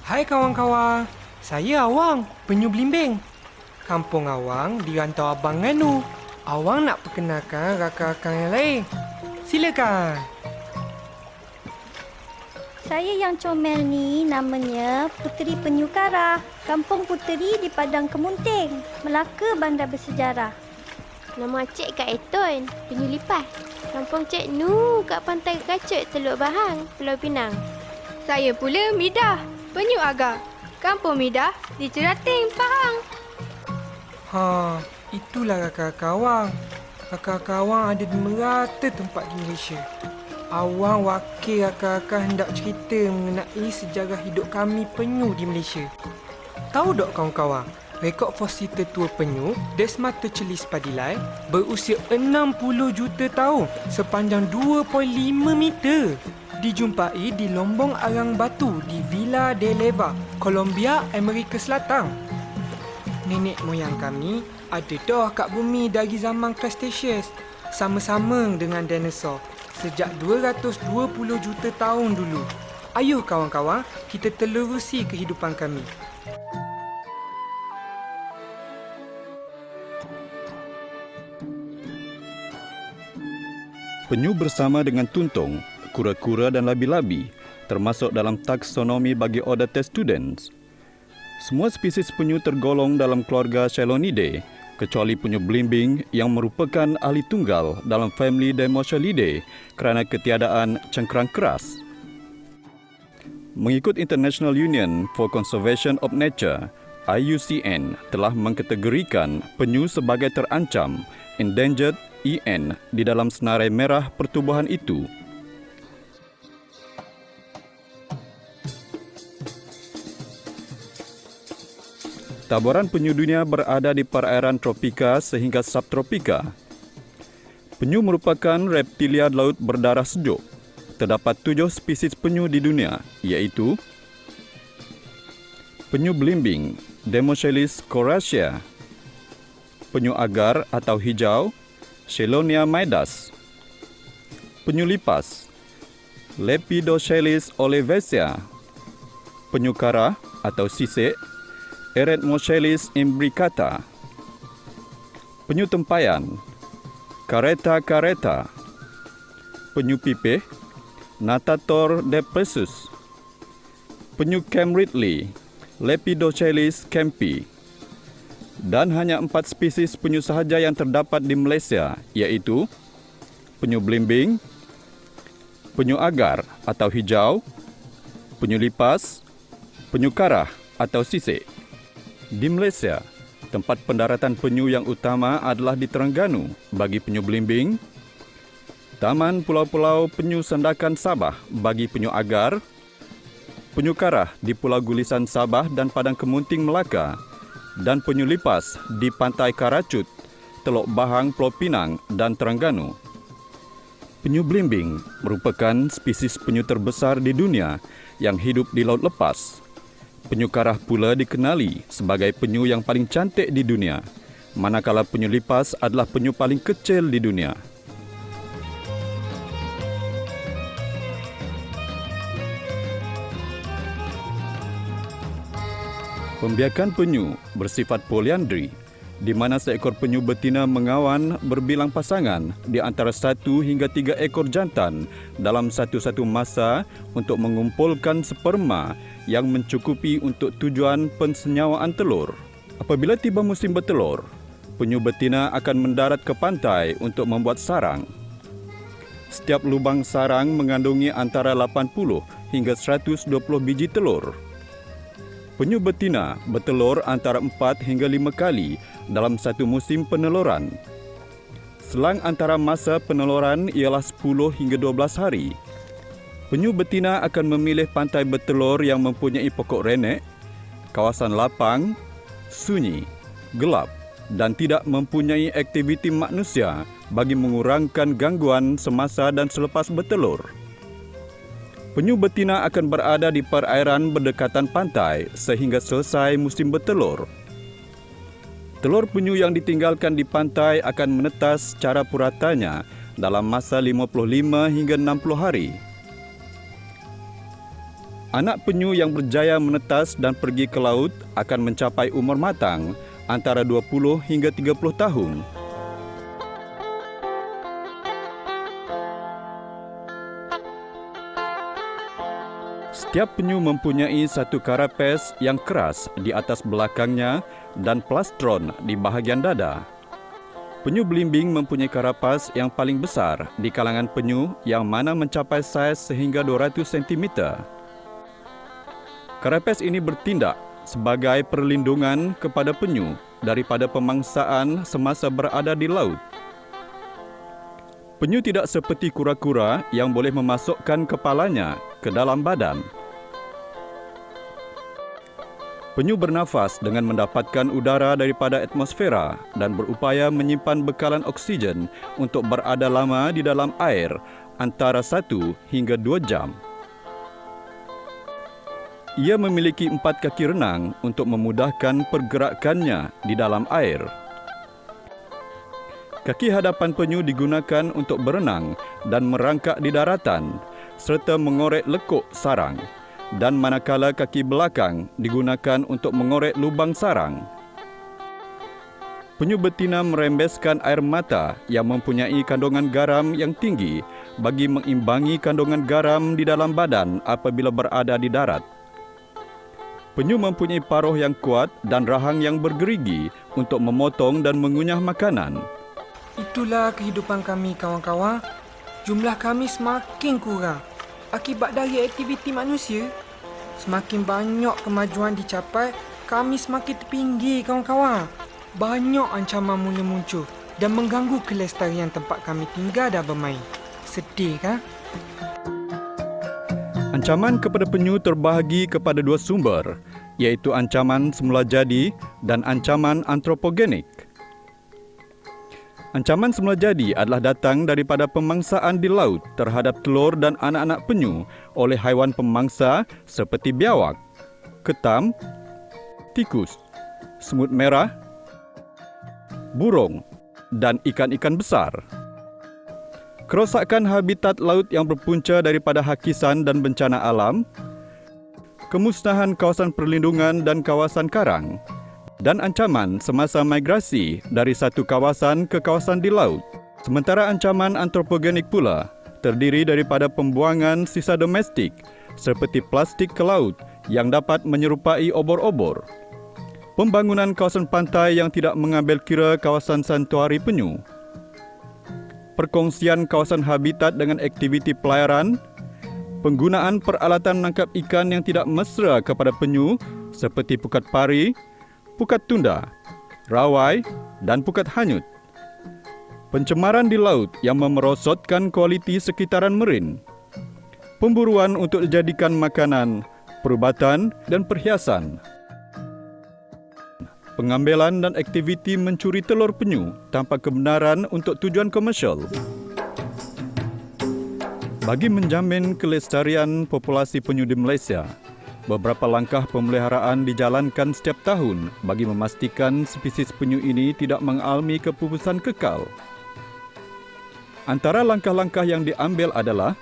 Hai kawan-kawan, saya Awang, penyu belimbing. Kampung Awang di rantau Abang Nganu. Awang nak perkenalkan rakan-rakan yang lain. Silakan. Saya yang comel ni namanya Puteri Penyu Karah. Kampung Puteri di Padang Kemunting, Melaka, bandar bersejarah. Nama Cik Kak Eton, penyu lipas. Kampung Cik Nu kat Pantai Kacut, Teluk Bahang, Pulau Pinang. Saya pula Midah, penyu agar. Kampung Midah di Cerating, Pahang. Itulah rakan-rakan Awang. Rakan-rakan Awang ada di merata tempat di Malaysia. Awang wakil rakan-rakan hendak cerita mengenai sejarah hidup kami penyu di Malaysia. Tahu tak kawan-kawan, rekod fosil tertua penyu, Desmatocelis padilai, berusia 60 juta tahun sepanjang 2.5 meter. Dijumpai di Lombong Arang Batu di Villa de Leyva, Colombia, Amerika Selatan. Nenek moyang kami ada dah kat bumi dari zaman Cretaceous, sama-sama dengan dinosaur sejak 220 juta tahun dulu. Ayuh kawan-kawan, kita telurusi kehidupan kami. Penyu bersama dengan tuntung, kura-kura dan labi-labi termasuk dalam taksonomi bagi order Testudens. Semua spesies penyu tergolong dalam keluarga Chelonidae, kecuali penyu belimbing yang merupakan ahli tunggal dalam famili Demochelidae kerana ketiadaan cengkerang keras. Mengikut International Union for Conservation of Nature, IUCN telah mengkategorikan penyu sebagai terancam endangered EN di dalam senarai merah pertubuhan itu. Taburan penyu dunia berada di perairan tropika sehingga subtropika. Penyu merupakan reptilia laut berdarah sejuk. Terdapat 7 spesies penyu di dunia, iaitu penyu belimbing, Demochelis coraceae, penyu agar atau hijau, Chelonia midas, penyu lipas, Lepidochelis olivacea, penyu karah atau sisek, Eretmochelis imbricata, penyu tempayan, Caretta caretta, penyu pipih, Natator depressus, penyu Cam Ridley, Lepidochelis campi, dan hanya 4 spesies penyu sahaja yang terdapat di Malaysia, iaitu penyu belimbing, penyu agar atau hijau, penyu lipas, penyu karah atau sisek. Di Malaysia, tempat pendaratan penyu yang utama adalah di Terengganu bagi penyu belimbing, Taman Pulau-Pulau Penyu Sandakan Sabah bagi penyu agar, penyu karah di Pulau Gulisan Sabah dan Padang Kemunting Melaka, dan penyu lipas di Pantai Karacut, Teluk Bahang, Pulau Pinang dan Terengganu. Penyu belimbing merupakan spesies penyu terbesar di dunia yang hidup di laut lepas. Penyu karah pula dikenali sebagai penyu yang paling cantik di dunia, manakala penyu lipas adalah penyu paling kecil di dunia. Pembiakan penyu bersifat poliandri, di mana seekor penyu betina mengawan berbilang pasangan di antara 1 hingga 3 ekor jantan dalam satu-satu masa untuk mengumpulkan sperma yang mencukupi untuk tujuan pensenyawaan telur. Apabila tiba musim bertelur, penyu betina akan mendarat ke pantai untuk membuat sarang. Setiap lubang sarang mengandungi antara 80 hingga 120 biji telur. Penyu betina bertelur antara 4 hingga 5 kali dalam satu musim peneluran. Selang antara masa peneluran ialah 10 hingga 12 hari. Penyu betina akan memilih pantai bertelur yang mempunyai pokok renek, kawasan lapang, sunyi, gelap dan tidak mempunyai aktiviti manusia bagi mengurangkan gangguan semasa dan selepas bertelur. Penyu betina akan berada di perairan berdekatan pantai sehingga selesai musim bertelur. Telur penyu yang ditinggalkan di pantai akan menetas secara puratanya dalam masa 55 hingga 60 hari. Anak penyu yang berjaya menetas dan pergi ke laut akan mencapai umur matang antara 20 hingga 30 tahun. Setiap penyu mempunyai satu karapes yang keras di atas belakangnya dan plastron di bahagian dada. Penyu belimbing mempunyai karapas yang paling besar di kalangan penyu yang mana mencapai saiz sehingga 200 cm. Karapes ini bertindak sebagai perlindungan kepada penyu daripada pemangsaan semasa berada di laut. Penyu tidak seperti kura-kura yang boleh memasukkan kepalanya ke dalam badan. Penyu bernafas dengan mendapatkan udara daripada atmosfera dan berupaya menyimpan bekalan oksigen untuk berada lama di dalam air antara 1 hingga 2 jam. Ia memiliki 4 kaki renang untuk memudahkan pergerakannya di dalam air. Kaki hadapan penyu digunakan untuk berenang dan merangkak di daratan serta mengorek lekuk sarang. Dan manakala kaki belakang digunakan untuk mengorek lubang sarang. Penyu betina merembeskan air mata yang mempunyai kandungan garam yang tinggi bagi mengimbangi kandungan garam di dalam badan apabila berada di darat. Penyu mempunyai paruh yang kuat dan rahang yang bergerigi untuk memotong dan mengunyah makanan. Itulah kehidupan kami, kawan-kawan. Jumlah kami semakin kurang akibat dari aktiviti manusia. Semakin banyak kemajuan dicapai, kami semakin terpinggir, kawan-kawan. Banyak ancaman mula muncul dan mengganggu kelestarian tempat kami tinggal dan bermain. Sedih, kan? Ancaman kepada penyu terbahagi kepada 2 sumber, iaitu ancaman semula jadi dan ancaman antropogenik. Ancaman semula jadi adalah datang daripada pemangsaan di laut terhadap telur dan anak-anak penyu oleh haiwan pemangsa seperti biawak, ketam, tikus, semut merah, burung, dan ikan-ikan besar. Kerosakan habitat laut yang berpunca daripada hakisan dan bencana alam, kemusnahan kawasan perlindungan dan kawasan karang, dan ancaman semasa migrasi dari satu kawasan ke kawasan di laut. Sementara ancaman antropogenik pula terdiri daripada pembuangan sisa domestik seperti plastik ke laut yang dapat menyerupai obor-obor, pembangunan kawasan pantai yang tidak mengambil kira kawasan santuari penyu, perkongsian kawasan habitat dengan aktiviti pelayaran, penggunaan peralatan menangkap ikan yang tidak mesra kepada penyu seperti pukat pari, pukat tunda, rawai, dan pukat hanyut. Pencemaran di laut yang memerosotkan kualiti sekitaran marin. Pemburuan untuk dijadikan makanan, perubatan, dan perhiasan. Pengambilan dan aktiviti mencuri telur penyu tanpa kebenaran untuk tujuan komersial. Bagi menjamin kelestarian populasi penyu di Malaysia, beberapa langkah pemeliharaan dijalankan setiap tahun bagi memastikan spesies penyu ini tidak mengalami kepupusan kekal. Antara langkah-langkah yang diambil adalah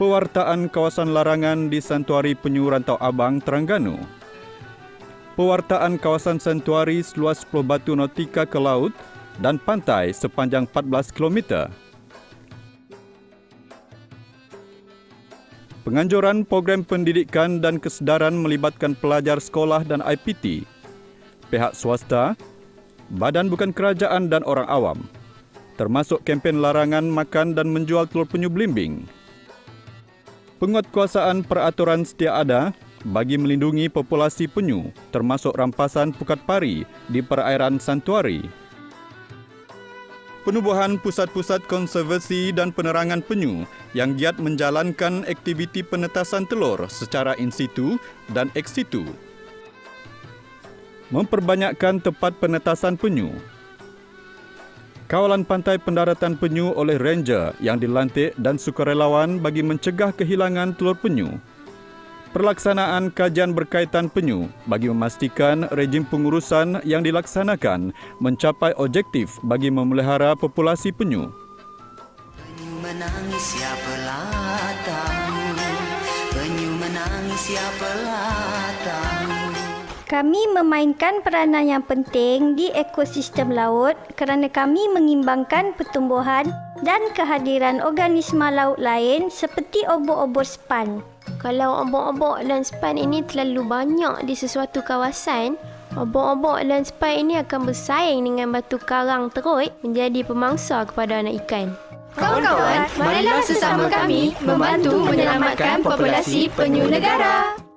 pewartaan kawasan larangan di Santuari Penyu Rantau Abang, Terengganu. Pewartaan kawasan santuari seluas 10 batu nautika ke laut dan pantai sepanjang 14 km. Penganjuran program pendidikan dan kesedaran melibatkan pelajar sekolah dan IPT, pihak swasta, badan bukan kerajaan dan orang awam, termasuk kempen larangan makan dan menjual telur penyu belimbing. Penguatkuasaan peraturan sedia ada bagi melindungi populasi penyu, termasuk rampasan pukat pari di perairan santuari. Penubuhan pusat-pusat konservasi dan penerangan penyu yang giat menjalankan aktiviti penetasan telur secara in situ dan ex situ. Memperbanyakkan tempat penetasan penyu. Kawalan pantai pendaratan penyu oleh ranger yang dilantik dan sukarelawan bagi mencegah kehilangan telur penyu. Pelaksanaan kajian berkaitan penyu bagi memastikan rejim pengurusan yang dilaksanakan mencapai objektif bagi memelihara populasi penyu. Penyu menangis siapa datang. Kami memainkan peranan yang penting di ekosistem laut kerana kami mengimbangkan pertumbuhan dan kehadiran organisma laut lain seperti obor-obor span. Kalau obor-obor dan span ini terlalu banyak di sesuatu kawasan, obor-obor dan span ini akan bersaing dengan batu karang teruk menjadi pemangsa kepada anak ikan. Kawan-kawan, marilah sesama kami membantu menyelamatkan populasi penyu negara.